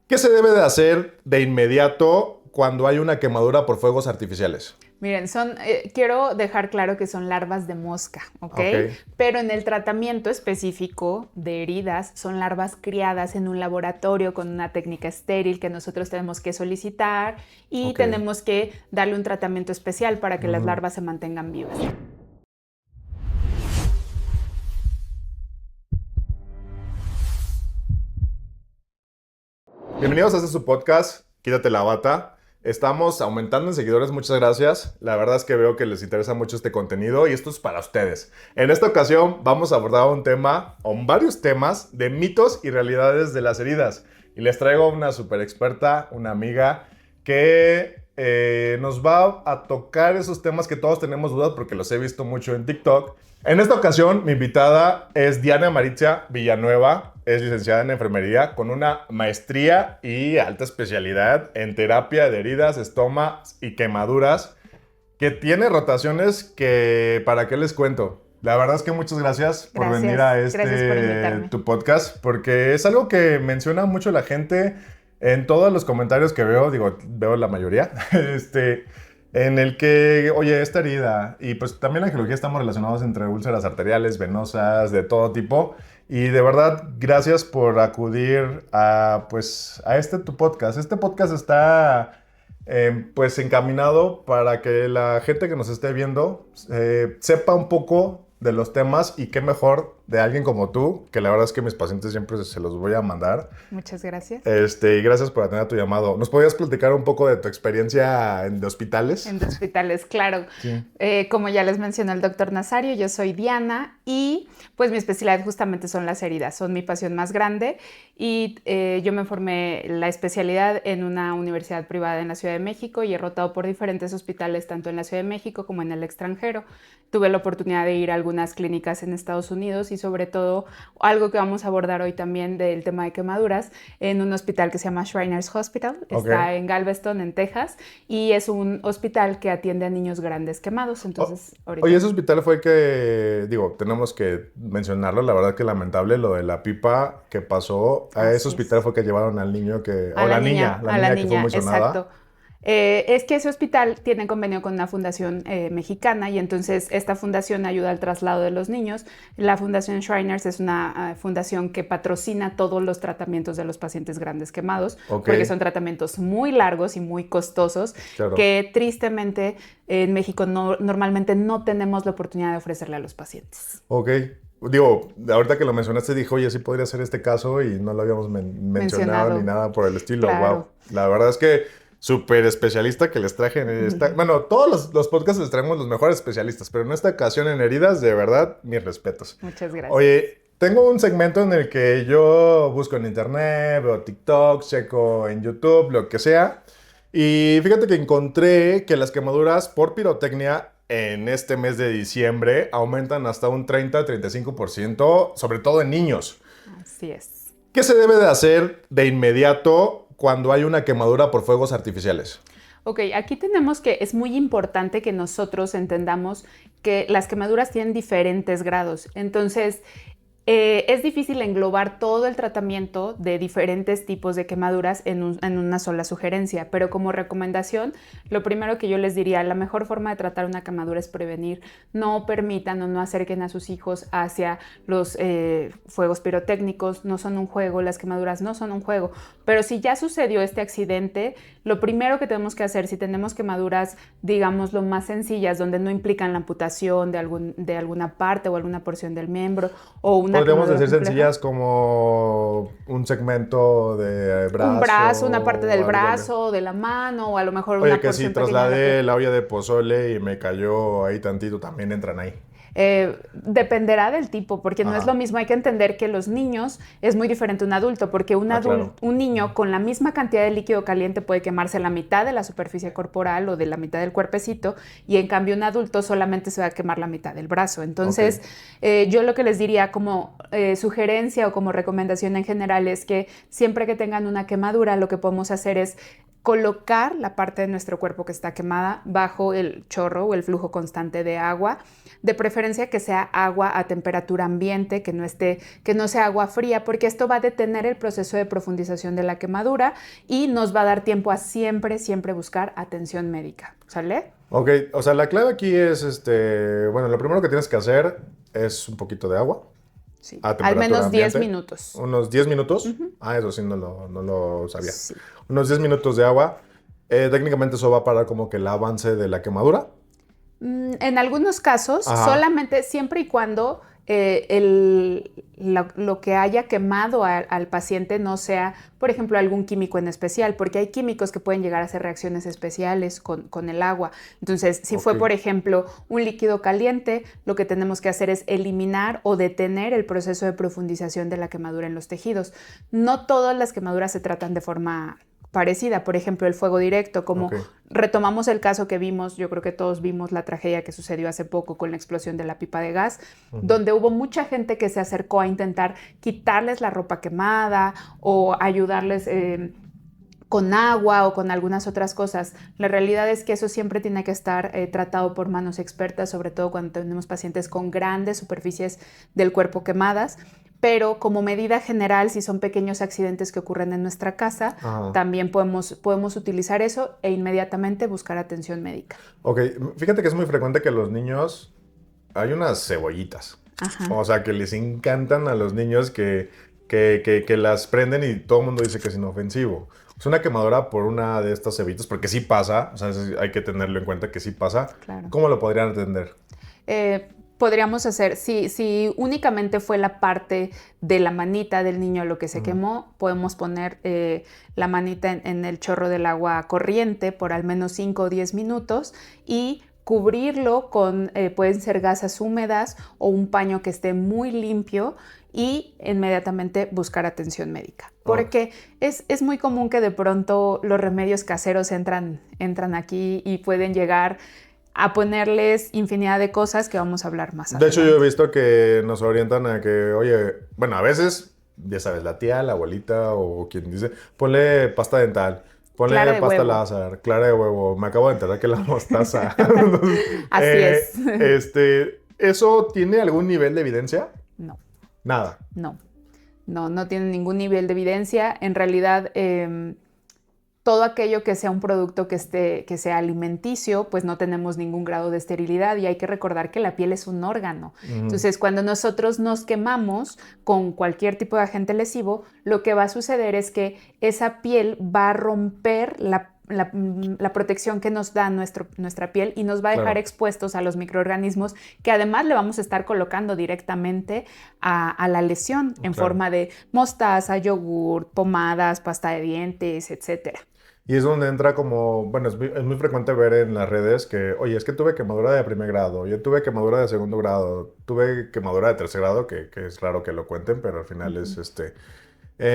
¿Qué se debe de hacer de inmediato cuando hay una quemadura por fuegos artificiales? Miren, quiero dejar claro que son larvas de mosca, ¿ok? Ok, Pero en el tratamiento específico de heridas son larvas criadas en un laboratorio con una técnica estéril que nosotros tenemos que solicitar y ok. tenemos que darle un tratamiento especial para que las Ujú. larvas se mantengan vivas. Bienvenidos a este su podcast, Quítate la bata. Estamos aumentando en seguidores, muchas gracias. La verdad es que veo que les interesa mucho este contenido y esto es para ustedes. En esta ocasión vamos a abordar un tema, o varios temas, de mitos y realidades de las heridas. Y les traigo una super experta, una amiga, que nos va a tocar esos temas que todos tenemos dudas porque los he visto mucho en TikTok. En esta ocasión, mi invitada es Diana Maritza Villanueva. Es licenciada en enfermería con una maestría y alta especialidad en terapia de heridas, estomas y quemaduras, que tiene rotaciones que, ¿para qué les cuento? La verdad es que muchas gracias por venir a Gracias por invitarme. tu podcast, porque es algo que menciona mucho la gente en todos los comentarios que veo, digo, veo la mayoría, en el que, oye, esta herida, y pues también la geología estamos relacionados entre úlceras arteriales, venosas, de todo tipo, y de verdad, gracias por acudir a, pues, a tu podcast. Este podcast está pues encaminado para que la gente que nos esté viendo sepa un poco de los temas y qué mejor de alguien como tú, que la verdad es que mis pacientes siempre se los voy a mandar. Muchas gracias. Y gracias por atender tu llamado. ¿Nos podrías platicar un poco de tu experiencia de hospitales? En hospitales, claro. Sí. Como ya les mencionó el doctor Nazario, yo soy Diana y pues mi especialidad justamente son las heridas, son mi pasión más grande y yo me formé la especialidad en una universidad privada en la Ciudad de México y he rotado por diferentes hospitales tanto en la Ciudad de México como en el extranjero. Tuve la oportunidad de ir a algunas clínicas en Estados Unidos y sobre todo algo que vamos a abordar hoy también del tema de quemaduras en un hospital que se llama Shriners Hospital, está Ok. en Galveston, en Texas, y es un hospital que atiende a niños grandes quemados. Entonces, Oye, ahorita... ese hospital fue el que, digo, tenemos que mencionarlo, la verdad que lamentable lo de la pipa que pasó. A ese Así hospital es. fue que llevaron al niño que, A o la a la niña que fue niña, muy sonada. exacto. Es que ese hospital tiene convenio con una fundación mexicana y entonces esta fundación ayuda al traslado de los niños. La Fundación Shriners es una fundación que patrocina todos los tratamientos de los pacientes grandes quemados, Ok, porque son tratamientos muy largos y muy costosos claro. que tristemente en México normalmente no tenemos la oportunidad de ofrecerle a los pacientes. Ok. Digo, ahorita que lo mencionaste, dije, oye, sí podría ser este caso y no lo habíamos mencionado ni Mencionado, nada por el estilo. Wow. claro. La verdad es que súper especialista que les traje en esta. Bueno, todos los podcasts les traemos los mejores especialistas, pero en esta ocasión en heridas, de verdad, mis respetos. Muchas gracias. Oye, tengo un segmento en el que yo busco en internet, veo TikTok, checo en YouTube, lo que sea. Y fíjate que encontré que las quemaduras por pirotecnia en este mes de diciembre aumentan hasta un 30-35%, sobre todo en niños. Así es. ¿Qué se debe de hacer de inmediato cuando hay una quemadura por fuegos artificiales? Ok, aquí tenemos que es muy importante que nosotros entendamos que las quemaduras tienen diferentes grados. Entonces, es difícil englobar todo el tratamiento de diferentes tipos de quemaduras en una sola sugerencia, pero como recomendación, lo primero que yo les diría, la mejor forma de tratar una quemadura es prevenir. No permitan o no acerquen a sus hijos hacia los fuegos pirotécnicos, no son un juego, las quemaduras no son un juego, pero si ya sucedió este accidente, lo primero que tenemos que hacer, si tenemos quemaduras, digamos, lo más sencillas, donde no implican la amputación de alguna parte o alguna porción del miembro o una Podríamos quemadura decir compleja, sencillas como un segmento de un brazo brazo, una parte o del algo. brazo, de la mano o a lo mejor Oye, una que si porción pequeña de la trasladé piel. la olla de pozole y me cayó ahí tantito, también entran ahí. Dependerá del tipo, porque no es lo Ajá. mismo. Hay que entender que los niños es muy diferente a un adulto, porque Ah, claro. un niño con la misma cantidad de líquido caliente puede quemarse la mitad de la superficie corporal o de la mitad del cuerpecito, y en cambio un adulto solamente se va a quemar la mitad del brazo. Ok. Entonces, yo lo que les diría como sugerencia o como recomendación en general es que siempre que tengan una quemadura, lo que podemos hacer es colocar la parte de nuestro cuerpo que está quemada bajo el chorro o el flujo constante de agua, de preferencia que sea agua a temperatura ambiente, que no sea agua fría, porque esto va a detener el proceso de profundización de la quemadura y nos va a dar tiempo a siempre buscar atención médica, ¿sale? Ok, o sea, la clave aquí es, bueno, lo primero que tienes que hacer es un poquito de agua. Sí. A Al menos temperatura 10 ambiente. minutos. ¿Unos 10 minutos? Eso sí, no lo sabía. Sí. Unos 10 minutos de agua. Técnicamente eso va a parar como que el avance de la quemadura. En algunos casos, Ajá. solamente siempre y cuando lo que haya quemado al paciente no sea, por ejemplo, algún químico en especial, porque hay químicos que pueden llegar a hacer reacciones especiales con el agua. Entonces, si fue, por ejemplo, un líquido caliente, lo que tenemos que hacer es eliminar o detener el proceso de profundización de la quemadura en los tejidos. No todas las quemaduras se tratan de forma parecida, por ejemplo, el fuego directo, como retomamos el caso que vimos, yo creo que todos vimos la tragedia que sucedió hace poco con la explosión de la pipa de gas, donde hubo mucha gente que se acercó a intentar quitarles la ropa quemada o ayudarles con agua o con algunas otras cosas. La realidad es que eso siempre tiene que estar tratado por manos expertas, sobre todo cuando tenemos pacientes con grandes superficies del cuerpo quemadas. Pero como medida general, si son pequeños accidentes que ocurren en nuestra casa, también podemos utilizar eso e inmediatamente buscar atención médica. Ok, fíjate que es muy frecuente que los niños, hay unas cebollitas. Ajá. O sea, que les encantan a los niños que las prenden y todo el mundo dice que es inofensivo. Es una quemadura por una de estas cebollitas, porque sí pasa, o sea, hay que tenerlo en cuenta que sí pasa. Claro. ¿Cómo lo podrían atender? Podríamos hacer, si únicamente fue la parte de la manita del niño lo que se quemó, podemos poner la manita en el chorro del agua corriente por al menos 5 o 10 minutos y cubrirlo con, pueden ser gasas húmedas o un paño que esté muy limpio y inmediatamente buscar atención médica. Porque es muy común que de pronto los remedios caseros entran aquí y pueden llegar a ponerles infinidad de cosas que vamos a hablar más adelante. De hecho, yo he visto que nos orientan a que, oye, bueno, a veces, ya sabes, la tía, la abuelita o quien dice, ponle pasta dental, ponle pasta Lázaro, clara de huevo. Me acabo de enterar que la mostaza. Así es. ¿Eso tiene algún nivel de evidencia? No. Nada. No tiene ningún nivel de evidencia. En realidad, todo aquello que sea un producto que sea alimenticio, pues no tenemos ningún grado de esterilidad y hay que recordar que la piel es un órgano. Entonces, cuando nosotros nos quemamos con cualquier tipo de agente lesivo, lo que va a suceder es que esa piel va a romper la protección que nos da nuestra piel y nos va a dejar expuestos a los microorganismos que además le vamos a estar colocando directamente a la lesión en forma de mostaza, yogur, pomadas, pasta de dientes, etcétera. Y es donde entra como, bueno, es muy frecuente ver en las redes que, oye, es que tuve quemadura de primer grado, yo tuve quemadura de segundo grado, tuve quemadura de tercer grado, que es raro que lo cuenten, pero al final es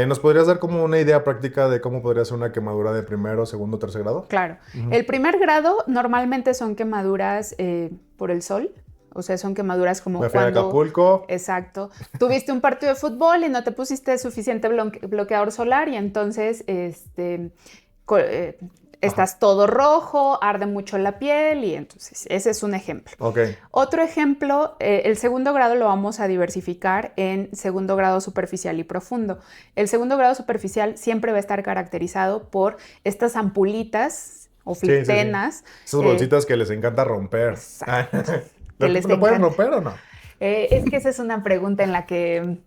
¿nos podrías dar como una idea práctica de cómo podría ser una quemadura de primero, segundo, tercer grado? Claro. El primer grado normalmente son quemaduras por el sol. O sea, son quemaduras como Me fui a Acapulco. Exacto. Tuviste un partido de fútbol y no te pusiste suficiente bloqueador solar y entonces estás todo rojo, arde mucho la piel y entonces ese es un ejemplo. Otro ejemplo, el segundo grado lo vamos a diversificar en segundo grado superficial y profundo. El segundo grado superficial siempre va a estar caracterizado por estas ampulitas o flictenas. Esas bolsitas que les encanta romper. ¿Lo pueden romper o no? Es que esa es una pregunta en la que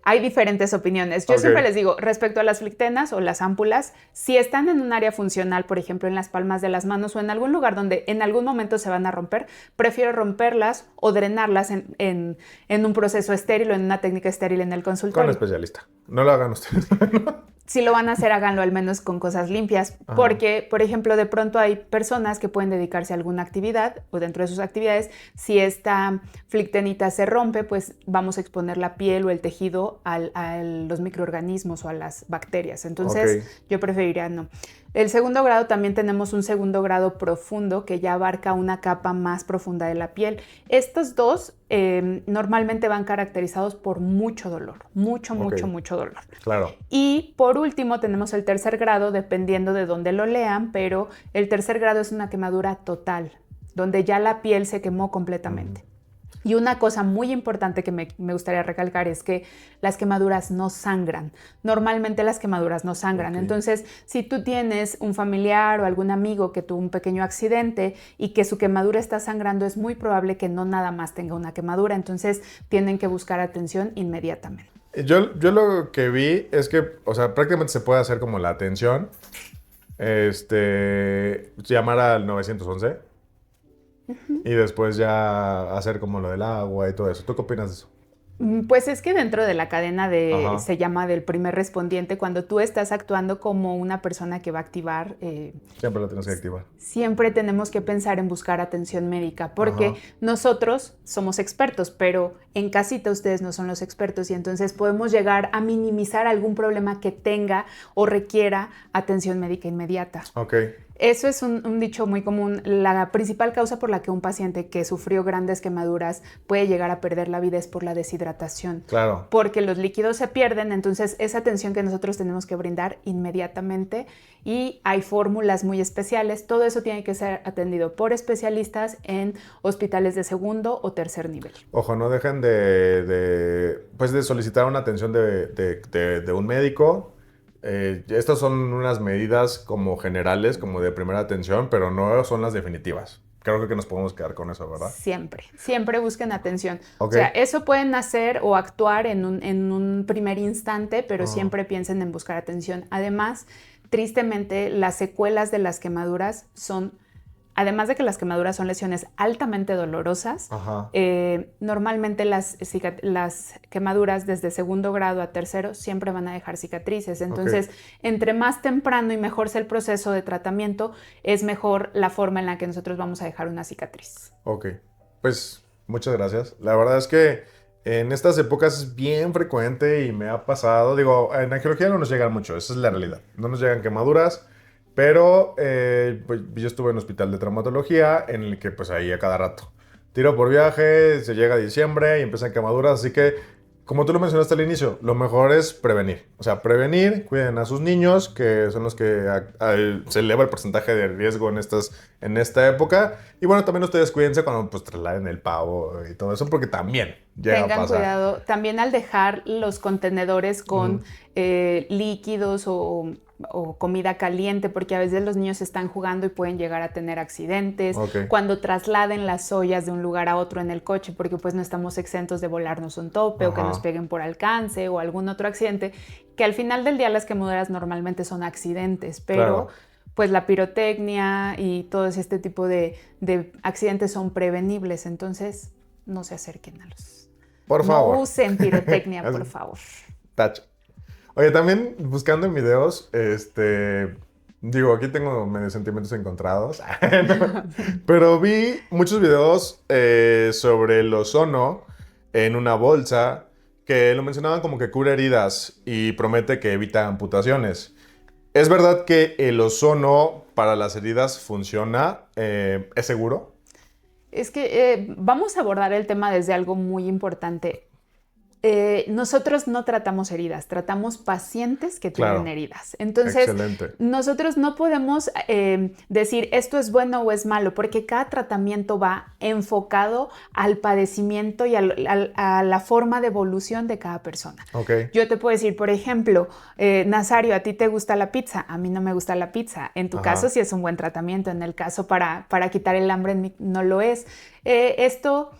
hay diferentes opiniones. Yo siempre les digo, respecto a las flictenas o las ámpulas, si están en un área funcional, por ejemplo, en las palmas de las manos o en algún lugar donde en algún momento se van a romper, prefiero romperlas o drenarlas en un proceso estéril o en una técnica estéril en el consultorio. Con especialista. No lo hagan ustedes. Si lo van a hacer, háganlo al menos con cosas limpias. Porque, por ejemplo, de pronto hay personas que pueden dedicarse a alguna actividad o dentro de sus actividades, si esta flictenita se rompe, pues vamos a exponer la piel o el tejido a los microorganismos o a las bacterias. Entonces, yo preferiría no. El segundo grado también tenemos un segundo grado profundo que ya abarca una capa más profunda de la piel. Estos dos normalmente van caracterizados por mucho dolor, mucho dolor. Claro. Y por último tenemos el tercer grado, dependiendo de dónde lo lean, pero el tercer grado es una quemadura total, donde ya la piel se quemó completamente. Y una cosa muy importante que me gustaría recalcar es que las quemaduras no sangran. Normalmente las quemaduras no sangran. Entonces, si tú tienes un familiar o algún amigo que tuvo un pequeño accidente y que su quemadura está sangrando, es muy probable que no nada más tenga una quemadura. Entonces, tienen que buscar atención inmediatamente. Yo lo que vi es que, o sea, prácticamente se puede hacer como la atención, llamar al 911. Y después ya hacer como lo del agua y todo eso. ¿Tú qué opinas de eso? Pues es que dentro de la cadena se llama del primer respondiente, cuando tú estás actuando como una persona que va a activar. Siempre lo tienes que activar. Siempre tenemos que pensar en buscar atención médica, porque nosotros somos expertos, pero en casita ustedes no son los expertos y entonces podemos llegar a minimizar algún problema que tenga o requiera atención médica inmediata. Ok. Eso es un dicho muy común. La principal causa por la que un paciente que sufrió grandes quemaduras puede llegar a perder la vida es por la deshidratación. Claro. Porque los líquidos se pierden, entonces esa atención que nosotros tenemos que brindar inmediatamente y hay fórmulas muy especiales. Todo eso tiene que ser atendido por especialistas en hospitales de segundo o tercer nivel. Ojo, no dejen de solicitar una atención de un médico. Estas son unas medidas como generales, como de primera atención, pero no son las definitivas. Creo que nos podemos quedar con eso, ¿verdad? Siempre busquen atención. Okay. O sea, eso pueden hacer o actuar en un primer instante, pero siempre piensen en buscar atención. Además, tristemente, las secuelas de las quemaduras son... Además de que las quemaduras son lesiones altamente dolorosas, normalmente las quemaduras desde segundo grado a tercero siempre van a dejar cicatrices. Entonces, entre más temprano y mejor sea el proceso de tratamiento, es mejor la forma en la que nosotros vamos a dejar una cicatriz. Ok, pues muchas gracias. La verdad es que en estas épocas es bien frecuente y me ha pasado. Digo, en angiología no nos llegan mucho, esa es la realidad. No nos llegan quemaduras. Pero pues, yo estuve en un hospital de traumatología en el que pues ahí a cada rato. Tiro por viaje, se llega a diciembre y empiezan quemaduras. Así que, como tú lo mencionaste al inicio, lo mejor es prevenir. O sea, prevenir, cuiden a sus niños, que son los que se eleva el porcentaje de riesgo en esta época. Y bueno, también ustedes cuídense cuando pues trasladen el pavo y todo eso, porque también llega a pasar. Tengan cuidado. También al dejar los contenedores con líquidos o comida caliente, porque a veces los niños están jugando y pueden llegar a tener accidentes. Cuando trasladen las ollas de un lugar a otro en el coche, porque pues no estamos exentos de volarnos un tope o que nos peguen por alcance o algún otro accidente, que al final del día las quemaduras normalmente son accidentes, pero pues la pirotecnia y todo este tipo de accidentes son prevenibles, entonces no se acerquen a los... Por favor. No usen pirotecnia, por favor. Tacho. Oye, también buscando en videos, digo, aquí tengo medio sentimientos encontrados, pero vi muchos videos sobre el ozono en una bolsa que lo mencionaban como que cura heridas y promete que evita amputaciones. ¿Es verdad que el ozono para las heridas funciona? ¿Es seguro? Es que vamos a abordar el tema desde algo muy importante. Nosotros no tratamos heridas, tratamos pacientes que tienen heridas. Entonces, nosotros no podemos decir esto es bueno o es malo, porque cada tratamiento va enfocado al padecimiento y a la forma de evolución de cada persona. Yo te puedo decir, por ejemplo, Nazario, a ti te gusta la pizza, a mí no me gusta la pizza. En tu caso sí es un buen tratamiento, en el caso para quitar el hambre no lo es. Esto...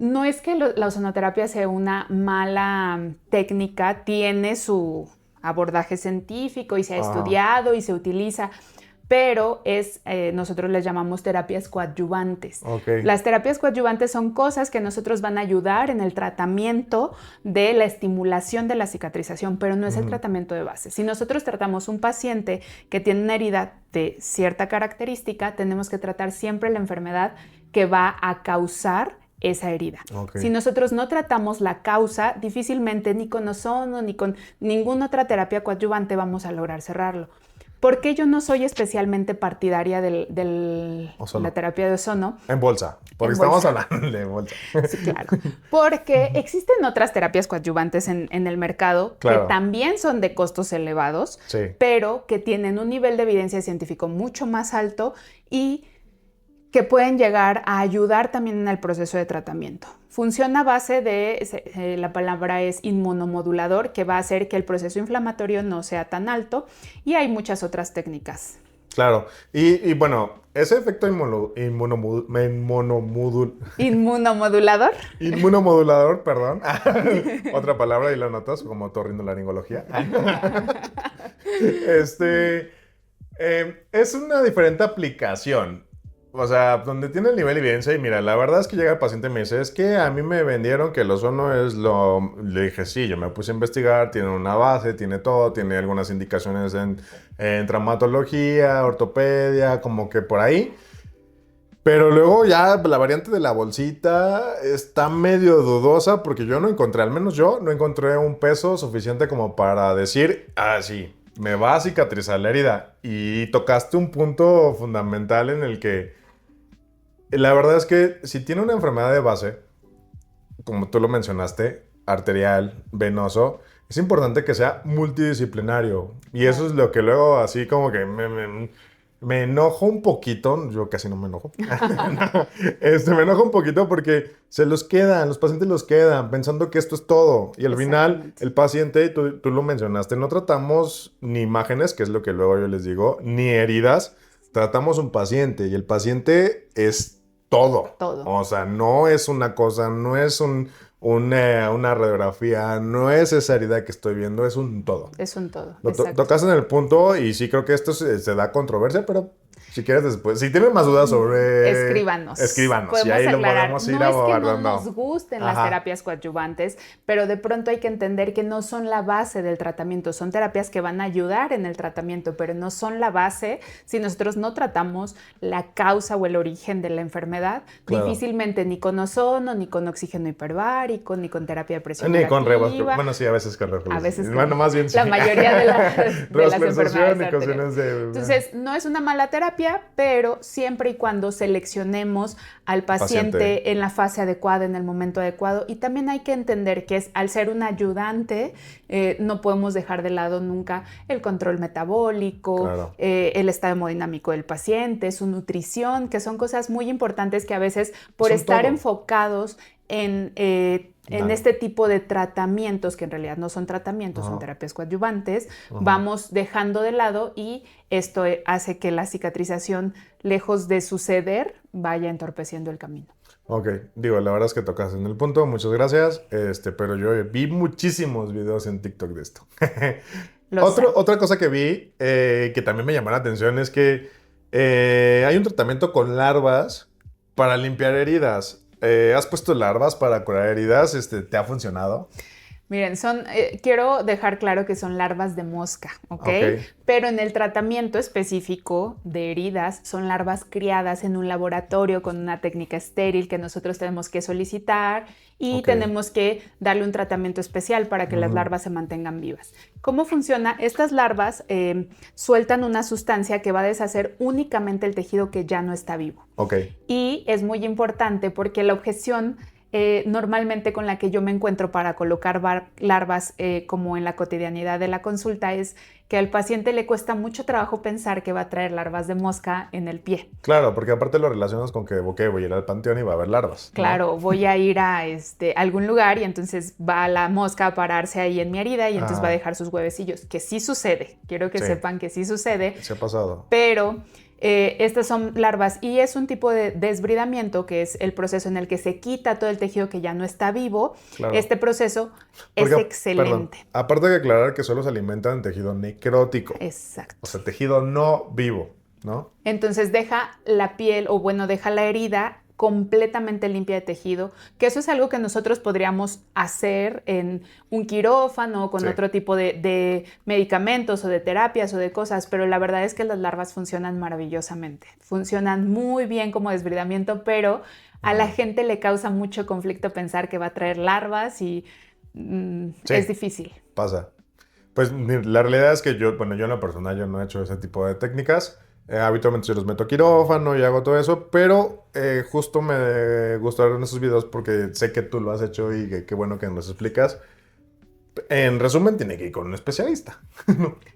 No es que la ozonoterapia sea una mala técnica, tiene su abordaje científico y se ha estudiado y se utiliza, pero nosotros les llamamos terapias coadyuvantes. Las terapias coadyuvantes son cosas que nosotros van a ayudar en el tratamiento de la estimulación de la cicatrización, pero no es el tratamiento de base. Si nosotros tratamos un paciente que tiene una herida de cierta característica, tenemos que tratar siempre la enfermedad que va a causar esa herida. Si nosotros no tratamos la causa, difícilmente ni con ozono ni con ninguna otra terapia coadyuvante vamos a lograr cerrarlo. ¿Por qué yo no soy especialmente partidaria de la terapia de ozono? En bolsa, porque estamos hablando de bolsa. Sí, claro. Porque existen otras terapias coadyuvantes en el mercado que también son de costos elevados, pero que tienen un nivel de evidencia científico mucho más alto y que pueden llegar a ayudar también en el proceso de tratamiento. Funciona a base de, la palabra es inmunomodulador, que va a hacer que el proceso inflamatorio no sea tan alto, y hay muchas otras técnicas. Claro, y bueno, ese efecto ¿Inmunomodulador? Inmunomodulador, perdón. Otra palabra y la notas como otorrinolaringología. Es una diferente aplicación. O sea, donde tiene el nivel de evidencia y mira, la verdad es que llega el paciente y me dice, es que a mí me vendieron que el ozono es lo... Le dije, sí, yo me puse a investigar, tiene una base, tiene todo, tiene algunas indicaciones en traumatología, ortopedia, como que por ahí. Pero luego ya la variante de la bolsita está medio dudosa porque yo no encontré, al menos yo, no encontré un peso suficiente como para decir, ah, sí, me va a cicatrizar la herida. Y tocaste un punto fundamental en el que la verdad es que si tiene una enfermedad de base, como tú lo mencionaste, arterial, venoso, es importante que sea multidisciplinario. Y eso es lo que luego así como que me enojo un poquito. Yo casi no me enojo. Me enojo un poquito porque los pacientes los quedan pensando que esto es todo. Y al final el paciente, tú lo mencionaste, no tratamos ni imágenes, que es lo que luego yo les digo, ni heridas. Tratamos un paciente y el paciente es todo. O sea, no es una cosa, no es una radiografía, no es esa herida que estoy viendo, es un todo. Es un todo. Tocas en el punto y sí creo que esto se da controversia, pero si quieres después, si tienen más dudas sobre... Escríbanos. Y ahí lo podemos ir abordando. No es que no nos gusten las terapias coadyuvantes, pero de pronto hay que entender que no son la base del tratamiento. Son terapias que van a ayudar en el tratamiento, pero no son la base. Si nosotros no tratamos la causa o el origen de la enfermedad, difícilmente ni con ozono, ni con oxígeno hiperbárico, ni con terapia de presión ni con rebas. Bueno, sí, a veces con rebas. A veces bueno, más bien sí. La mayoría de las enfermedades arteriales. De... Entonces, no es una mala terapia, pero siempre y cuando seleccionemos al paciente en la fase adecuada, en el momento adecuado. Y también hay que entender que al ser un ayudante, no podemos dejar de lado nunca el control metabólico, el estado hemodinámico del paciente, su nutrición, que son cosas muy importantes que a veces por estar enfocados en este tipo de tratamientos, que en realidad no son tratamientos, son terapias coadyuvantes, vamos dejando de lado y esto hace que la cicatrización, lejos de suceder, vaya entorpeciendo el camino. Ok, la verdad es que tocas en el punto, muchas gracias, pero yo vi muchísimos videos en TikTok de esto. Otra cosa que vi que también me llamó la atención es que hay un tratamiento con larvas para limpiar heridas. ¿Has puesto larvas para curar heridas? ¿Te ha funcionado? Miren, quiero dejar claro que son larvas de mosca, ¿ok? Pero en el tratamiento específico de heridas son larvas criadas en un laboratorio con una técnica estéril que nosotros tenemos que solicitar y tenemos que darle un tratamiento especial para que las larvas se mantengan vivas. ¿Cómo funciona? Estas larvas sueltan una sustancia que va a deshacer únicamente el tejido que ya no está vivo. Y es muy importante porque la objeción normalmente con la que yo me encuentro para colocar larvas como en la cotidianidad de la consulta es que al paciente le cuesta mucho trabajo pensar que va a traer larvas de mosca en el pie. Claro, porque aparte lo relacionas con que voy a ir al panteón y va a haber larvas. Claro, voy a ir a algún lugar y entonces va la mosca a pararse ahí en mi herida y entonces va a dejar sus huevecillos, que sí sucede. Quiero que sepan que sí sucede. Se ha pasado. Pero... estas son larvas y es un tipo de desbridamiento que es el proceso en el que se quita todo el tejido que ya no está vivo. Este proceso es excelente. Perdón, aparte de aclarar que solo se alimentan en tejido necrótico. Exacto. O sea, tejido no vivo, ¿no? Entonces deja la piel deja la herida completamente limpia de tejido, que eso es algo que nosotros podríamos hacer en un quirófano con otro tipo de medicamentos o de terapias o de cosas, pero la verdad es que las larvas funcionan maravillosamente, funcionan muy bien como desbridamiento, pero a la gente le causa mucho conflicto pensar que va a traer larvas y es difícil. Pasa. Pues la realidad es que yo, bueno, yo en lo personal yo no he hecho ese tipo de técnicas. Habitualmente yo los meto a quirófano y hago todo eso, pero justo me gustaron esos videos porque sé que tú lo has hecho y qué bueno que nos explicas. En resumen, tiene que ir con un especialista.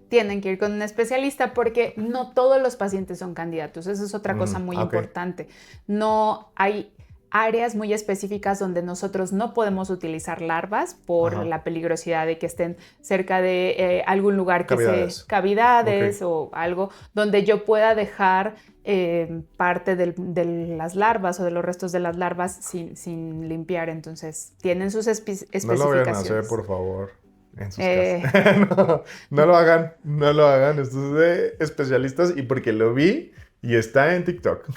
Tienen que ir con un especialista porque no todos los pacientes son candidatos. Esa es otra cosa muy Ok. importante. No hay áreas muy específicas donde nosotros no podemos utilizar larvas por Ajá. la peligrosidad de que estén cerca de algún lugar que Cavidades. cavidades Ok. o algo donde yo pueda dejar parte de las larvas o de los restos de las larvas sin limpiar. Entonces, tienen sus No lo vayan a hacer, especificaciones. por favor, en sus casas. Eh, No, no lo hagan, no lo hagan. Esto es de especialistas y porque lo vi y está en TikTok.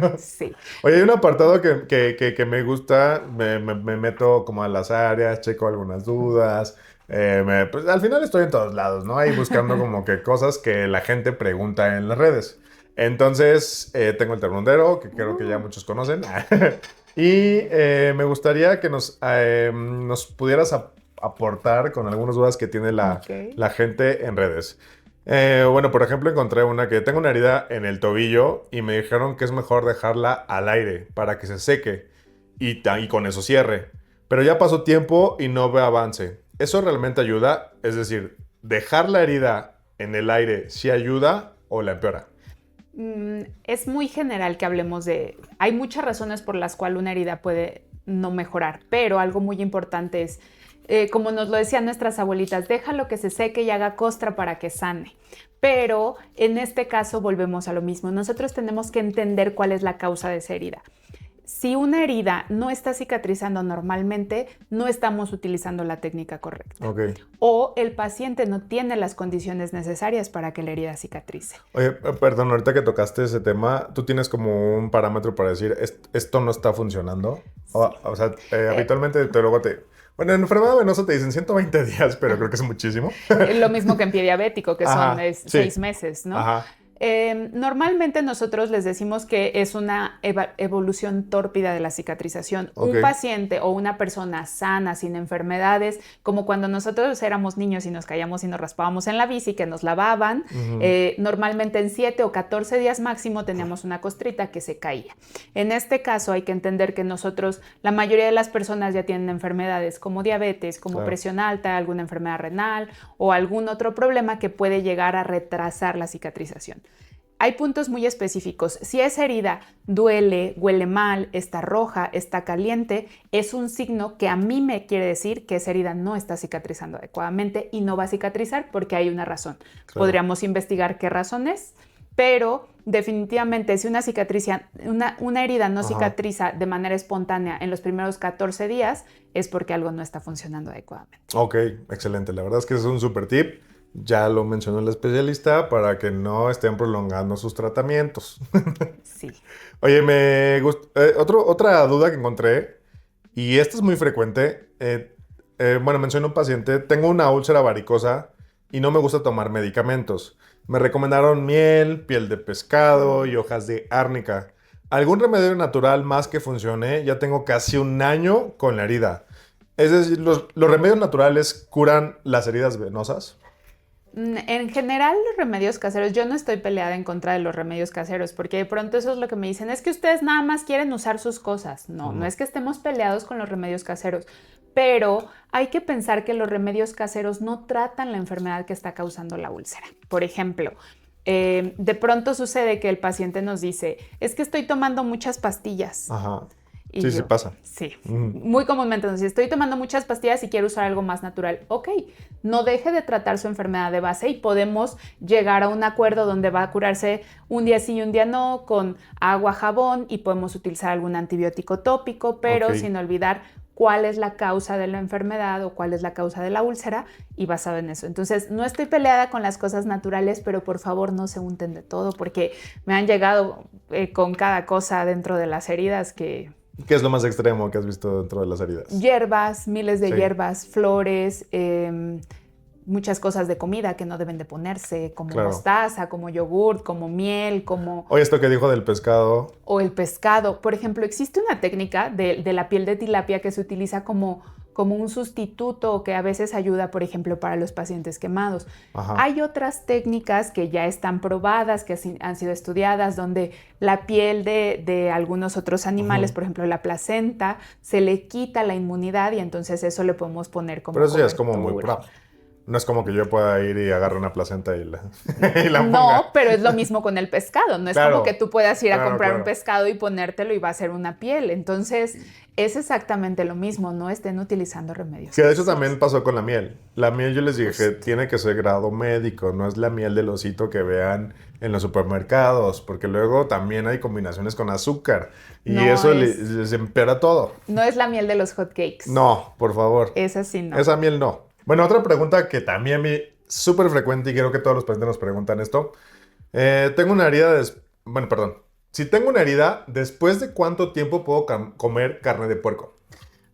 No. sí. Oye, hay un apartado que me gusta, me meto como a las áreas, checo algunas dudas. Pues al final estoy en todos lados, ¿no? Ahí buscando como que cosas que la gente pregunta en las redes. Entonces, tengo el Termondero, que creo que ya muchos conocen. Y me gustaría que nos pudieras aportar con algunas dudas que tiene Ok. la gente en redes. Bueno, por ejemplo, encontré una que tengo una herida en el tobillo y me dijeron que es mejor dejarla al aire para que se seque y con eso cierre. Pero ya pasó tiempo y no veo avance. ¿Eso realmente ayuda? Es decir, ¿dejar la herida en el aire sí ayuda o la empeora? Es muy general que hablemos de... Hay muchas razones por las cuales una herida puede no mejorar, pero algo muy importante es, como nos lo decían nuestras abuelitas, déjalo que se seque y haga costra para que sane. Pero en este caso volvemos a lo mismo. Nosotros tenemos que entender cuál es la causa de esa herida. Si una herida no está cicatrizando normalmente, no estamos utilizando la técnica correcta. Ok. O el paciente no tiene las condiciones necesarias para que la herida cicatrice. Oye, perdón, ahorita que tocaste ese tema, ¿tú tienes como un parámetro para decir esto no está funcionando? Sí. O sea, Eh, habitualmente luego te... Bueno, en enfermedad venosa te dicen 120 días, pero creo que es muchísimo. Lo mismo que en pie diabético, que son Ajá, sí. 6 meses, ¿no? Ajá, Normalmente nosotros les decimos que es una evolución tórpida de la cicatrización. ok. Un paciente o una persona sana, sin enfermedades, como cuando nosotros éramos niños y nos caíamos y nos raspábamos en la bici, que nos lavaban, Ujú, normalmente en 7 o 14 días máximo teníamos una costrita que se caía. En este caso hay que entender que nosotros, la mayoría de las personas ya tienen enfermedades como diabetes, como claro. presión alta, alguna enfermedad renal o algún otro problema que puede llegar a retrasar la cicatrización. Hay puntos muy específicos. Si esa herida duele, huele mal, está roja, está caliente, es un signo que a mí me quiere decir que esa herida no está cicatrizando adecuadamente y no va a cicatrizar porque hay una razón. Claro. Podríamos investigar qué razón es, pero definitivamente si una herida no Ajá. cicatriza de manera espontánea en los primeros 14 días es porque algo no está funcionando adecuadamente. Ok, excelente. La verdad es que es un super tip. Ya lo mencionó el especialista para que no estén prolongando sus tratamientos. Sí. Oye, me gustó. Otra duda que encontré, y esta es muy frecuente. Bueno, mencioné un paciente, tengo una úlcera varicosa y no me gusta tomar medicamentos. Me recomendaron miel, piel de pescado y hojas de árnica. ¿Algún remedio natural más que funcione? Ya tengo casi un año con la herida. Es decir, ¿los remedios naturales curan las heridas venosas? En general, los remedios caseros, yo no estoy peleada en contra de los remedios caseros, porque de pronto eso es lo que me dicen, es que ustedes nada más quieren usar sus cosas. No, no es que estemos peleados con los remedios caseros, pero hay que pensar que los remedios caseros no tratan la enfermedad que está causando la úlcera. Por ejemplo, de pronto sucede que el paciente nos dice, es que estoy tomando muchas pastillas. Ajá. Y Sí, sí yo, pasa. sí, Ujú. muy comúnmente, entonces, estoy tomando muchas pastillas y quiero usar algo más natural. Ok, no deje de tratar su enfermedad de base y podemos llegar a un acuerdo donde va a curarse un día sí y un día no, con agua, jabón y podemos utilizar algún antibiótico tópico, pero Ok. sin olvidar cuál es la causa de la enfermedad o cuál es la causa de la úlcera y basado en eso. Entonces, no estoy peleada con las cosas naturales, pero por favor no se unten de todo porque me han llegado con cada cosa dentro de las heridas que... ¿Qué es lo más extremo que has visto dentro de las heridas? Hierbas, miles de Sí, hierbas, flores, muchas cosas de comida que no deben de ponerse, como claro. mostaza, como yogurt, como miel, como... Oye, esto que dijo del pescado. O el pescado. Por ejemplo, existe una técnica de la piel de tilapia que se utiliza como como un sustituto que a veces ayuda, por ejemplo, para los pacientes quemados. Ajá. Hay otras técnicas que ya están probadas, que han sido estudiadas, donde la piel de algunos otros animales, por ejemplo, la placenta, se le quita la inmunidad y entonces eso le podemos poner como Pero eso ya es como cobertura. muy pro. No es como que yo pueda ir y agarre una placenta y la, y la No, ponga. pero es lo mismo con el pescado. No es Claro, como que tú puedas ir a claro, comprar claro. un pescado y ponértelo y va a ser una piel. Entonces, es exactamente lo mismo. No estén utilizando remedios Que de hecho caseiros. también pasó con la miel. La miel yo les dije que Justo. tiene que ser grado médico, no es la miel del osito que vean en los supermercados, porque luego también hay combinaciones con azúcar y No eso es- les empeora todo. No es la miel de los hot cakes. No, por favor. Esa sí no. Esa miel no. Bueno, otra pregunta que también vi súper frecuente y creo que todos los pacientes nos preguntan esto. Tengo una herida, bueno, perdón. Si tengo una herida, ¿después de cuánto tiempo puedo comer carne de puerco?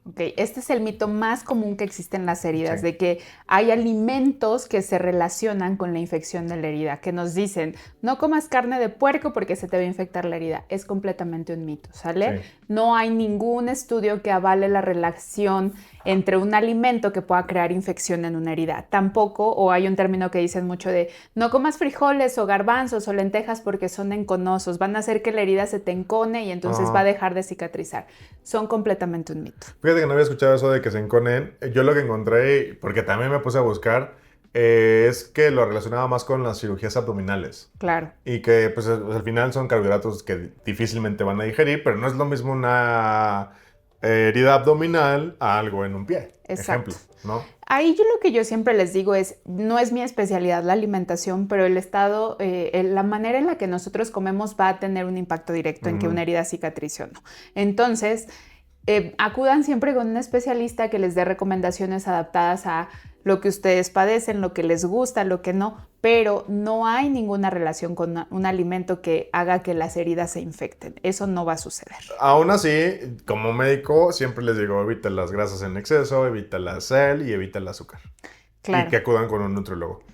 Ok, este es el mito más común que existe en las heridas, Sí. de que hay alimentos que se relacionan con la infección de la herida, que nos dicen, no comas carne de puerco porque se te va a infectar la herida. Es completamente un mito, ¿sale? Sí. No hay ningún estudio que avale la relación entre un alimento que pueda crear infección en una herida. Tampoco, o hay un término que dicen mucho de, no comas frijoles o garbanzos o lentejas porque son enconosos, van a hacer que la herida se te encone y entonces Ajá. va a dejar de cicatrizar. Son completamente un mito. Fíjate que no había escuchado eso de que se enconen. Yo lo que encontré, porque también me puse a buscar, es que lo relacionaba más con las cirugías abdominales. Claro. Y que pues al final son carbohidratos que difícilmente van a digerir, pero no es lo mismo una herida abdominal a algo en un pie. Exacto. Ejemplo, ¿no? Ahí yo lo que yo siempre les digo es, no es mi especialidad la alimentación, pero el estado, la manera en la que nosotros comemos va a tener un impacto directo en que una herida cicatrice o no. Entonces, acudan siempre con un especialista que les dé recomendaciones adaptadas a lo que ustedes padecen, lo que les gusta, lo que no, pero no hay ninguna relación con un alimento que haga que las heridas se infecten. Eso no va a suceder. Aún así, como médico, siempre les digo, evita las grasas en exceso, evita la sal y evita el azúcar. Claro. Y que acudan con un nutriólogo.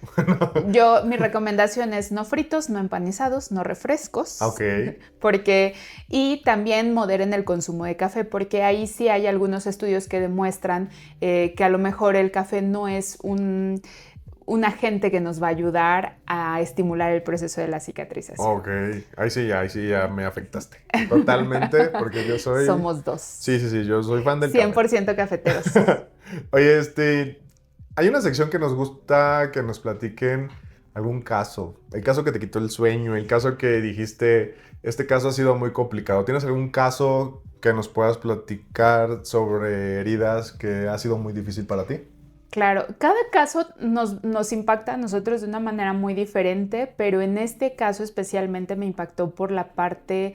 Mi recomendación es no fritos, no empanizados, no refrescos. Ok. Y también moderen el consumo de café, porque ahí sí hay algunos estudios que demuestran que a lo mejor el café no es un agente que nos va a ayudar a estimular el proceso de la cicatrización. Ok. Ahí sí ya me afectaste. Totalmente, porque yo soy... Somos dos. Sí, yo soy fan del café. 100% cafeteros. Oye, hay una sección que nos gusta que nos platiquen algún caso. El caso que te quitó el sueño, el caso que dijiste, este caso ha sido muy complicado. ¿Tienes algún caso que nos puedas platicar sobre heridas que ha sido muy difícil para ti? Claro, cada caso nos impacta a nosotros de una manera muy diferente, pero en este caso especialmente me impactó por la parte,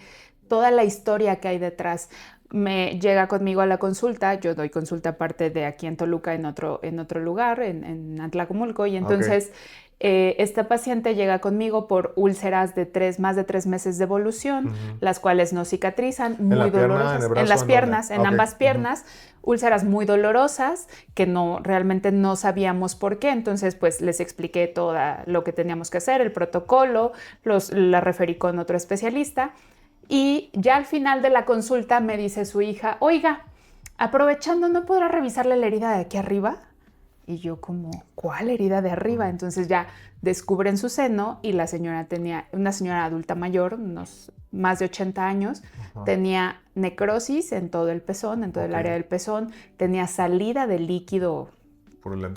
toda la historia que hay detrás. Me llega conmigo a la consulta, yo doy consulta aparte de aquí en Toluca, en otro lugar, en Atlacomulco, y entonces esta paciente llega conmigo por úlceras de más de 3 meses de evolución, las cuales no cicatrizan, muy la pierna, dolorosas. en el brazo, en las ¿en piernas, dónde? en ambas piernas, úlceras muy dolorosas que realmente no sabíamos por qué, entonces pues les expliqué todo lo que teníamos que hacer, el protocolo, la referí con otro especialista. Y ya al final de la consulta me dice su hija, oiga, aprovechando, ¿no podrá revisarle la herida de aquí arriba? Y yo como, ¿cuál herida de arriba? Entonces ya descubren su seno y la señora tenía, una señora adulta mayor, unos más de 80 años, tenía necrosis en todo el pezón, en todo el área del pezón, tenía salida de líquido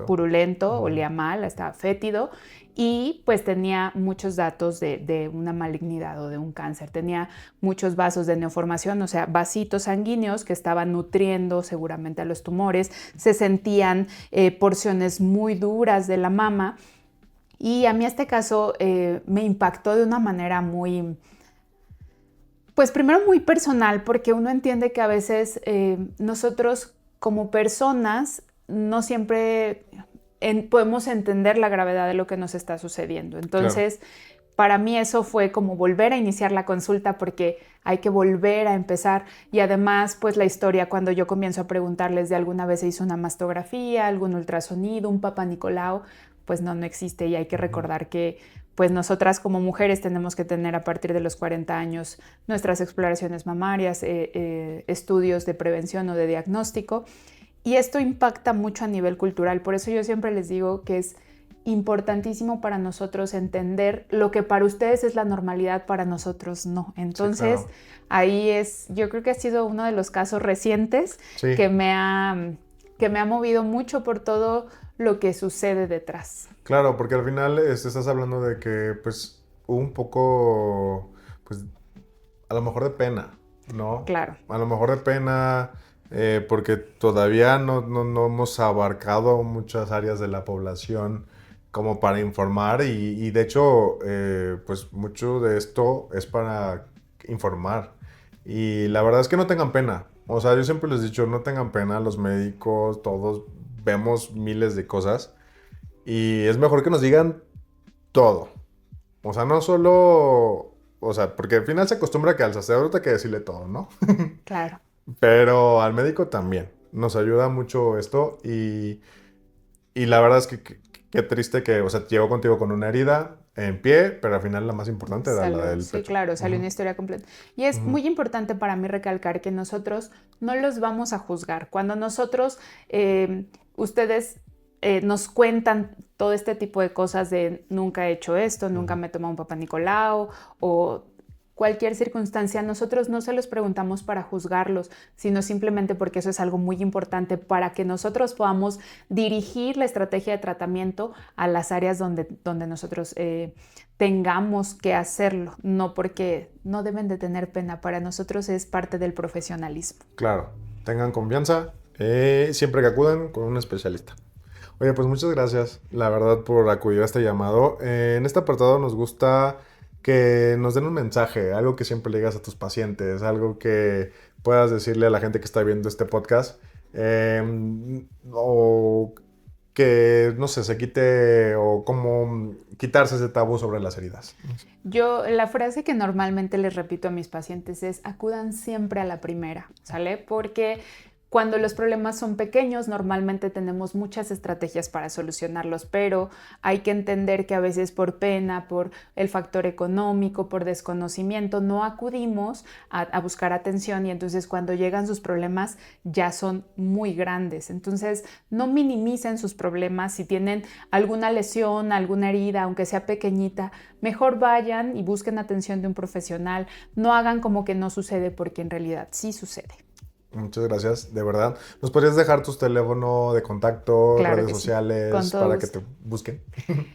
purulento, olía mal, estaba fétido y pues tenía muchos datos de una malignidad o de un cáncer. Tenía muchos vasos de neoformación, o sea, vasitos sanguíneos que estaban nutriendo seguramente a los tumores. Se sentían porciones muy duras de la mama y a mí este caso me impactó de una manera muy... Pues primero muy personal, porque uno entiende que a veces nosotros como personas no siempre podemos entender la gravedad de lo que nos está sucediendo. Entonces, para mí eso fue como volver a iniciar la consulta porque hay que volver a empezar. Y además, pues la historia, cuando yo comienzo a preguntarles de alguna vez se hizo una mastografía, algún ultrasonido, un Papá Nicolau, pues no existe. Y hay que recordar que pues nosotras como mujeres tenemos que tener a partir de los 40 años nuestras exploraciones mamarias, estudios de prevención o de diagnóstico. Y esto impacta mucho a nivel cultural, por eso yo siempre les digo que es importantísimo para nosotros entender lo que para ustedes es la normalidad, para nosotros no. Entonces, sí, claro. Ahí yo creo que ha sido uno de los casos recientes Sí. que me ha movido mucho por todo lo que sucede detrás. Claro, porque al final estás hablando de que, pues, hubo un poco, pues, a lo mejor de pena, ¿no? Claro, A lo mejor de pena, porque todavía no hemos abarcado muchas áreas de la población como para informar y de hecho, pues, mucho de esto es para informar. Y la verdad es que no tengan pena. O sea, yo siempre les he dicho, no tengan pena, los médicos, todos vemos miles de cosas. Y es mejor que nos digan todo. O sea, no solo... O sea, porque al final se acostumbra que al sacerdote hay que decirle todo, ¿no? claro. Pero al médico también. Nos ayuda mucho esto y la verdad es que qué triste que, o sea, llegó contigo con una herida en pie, pero al final la más importante era la Salió, del sí, pecho. claro, salió una Ujú, historia completa. Y es ujú, muy importante para mí recalcar que nosotros no los vamos a juzgar. Cuando nosotros, ustedes nos cuentan todo este tipo de cosas de nunca he hecho esto, nunca ujú. me he tomado un papá Nicolau o cualquier circunstancia, nosotros no se los preguntamos para juzgarlos, sino simplemente porque eso es algo muy importante para que nosotros podamos dirigir la estrategia de tratamiento a las áreas donde nosotros tengamos que hacerlo, no porque no deben de tener pena, para nosotros es parte del profesionalismo. Claro, tengan confianza siempre que acudan con un especialista. Oye, pues muchas gracias, la verdad, por acudir a este llamado. En este apartado nos gusta que nos den un mensaje, algo que siempre le digas a tus pacientes, algo que puedas decirle a la gente que está viendo este podcast, o que, no sé, se quite o como quitarse ese tabú sobre las heridas. La frase que normalmente les repito a mis pacientes es acudan siempre a la primera, ¿sale? Porque cuando los problemas son pequeños, normalmente tenemos muchas estrategias para solucionarlos, pero hay que entender que a veces por pena, por el factor económico, por desconocimiento, no acudimos a buscar atención y entonces cuando llegan sus problemas ya son muy grandes. Entonces, no minimicen sus problemas. Si tienen alguna lesión, alguna herida, aunque sea pequeñita, mejor vayan y busquen atención de un profesional. No hagan como que no sucede porque en realidad sí sucede. Muchas gracias, de verdad. ¿Nos podrías dejar tus teléfonos de contacto, Claro redes que sí, con sociales todo para que te gusto. busquen?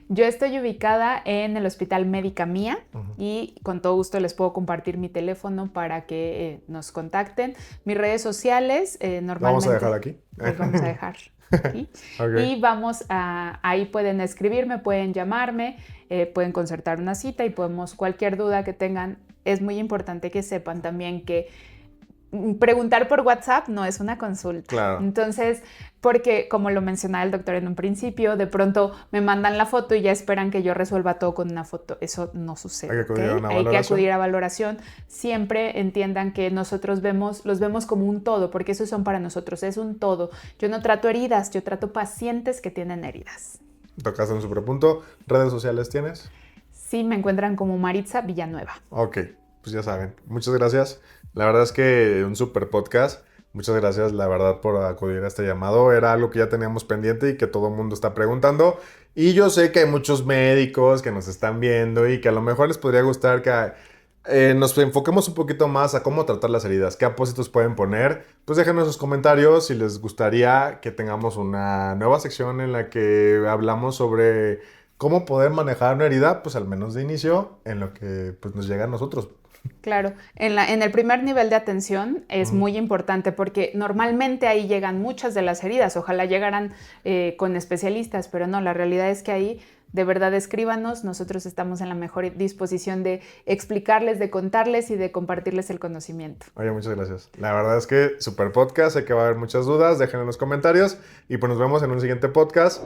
Yo estoy ubicada en el Hospital Médica Mía Ujú. y con todo gusto les puedo compartir mi teléfono para que nos contacten. Mis redes sociales, Lo vamos a dejar normalmente aquí. los vamos a dejar aquí. Ok. Y ahí pueden escribirme, pueden llamarme, pueden concertar una cita y podemos, cualquier duda que tengan, es muy importante que sepan también que preguntar por WhatsApp no es una consulta. Claro. Entonces, porque como lo mencionaba el doctor en un principio, de pronto me mandan la foto y ya esperan que yo resuelva todo con una foto. Eso no Hay sucede, que ¿ok? acudir a una Hay que valoración. acudir a valoración. Siempre entiendan que nosotros los vemos como un todo, porque esos son para nosotros, es un todo. Yo no trato heridas, yo trato pacientes que tienen heridas. Tocaste un super punto. ¿Redes sociales tienes? Sí, me encuentran como Maritza Villanueva. Ok, pues ya saben. Muchas gracias. La verdad es que un super podcast. Muchas gracias, la verdad, por acudir a este llamado. Era algo que ya teníamos pendiente y que todo el mundo está preguntando. Y yo sé que hay muchos médicos que nos están viendo y que a lo mejor les podría gustar que nos enfoquemos un poquito más a cómo tratar las heridas, qué apósitos pueden poner. Pues déjenos sus comentarios si les gustaría que tengamos una nueva sección en la que hablamos sobre cómo poder manejar una herida, pues al menos de inicio, en lo que pues, nos llega a nosotros. Claro, en el primer nivel de atención es Ujú. muy importante porque normalmente ahí llegan muchas de las heridas, ojalá llegaran con especialistas, pero no, la realidad es que ahí de verdad escríbanos, nosotros estamos en la mejor disposición de explicarles, de contarles y de compartirles el conocimiento. Oye, muchas gracias. La verdad es que super podcast, sé que va a haber muchas dudas, déjenlo en los comentarios y pues nos vemos en un siguiente podcast.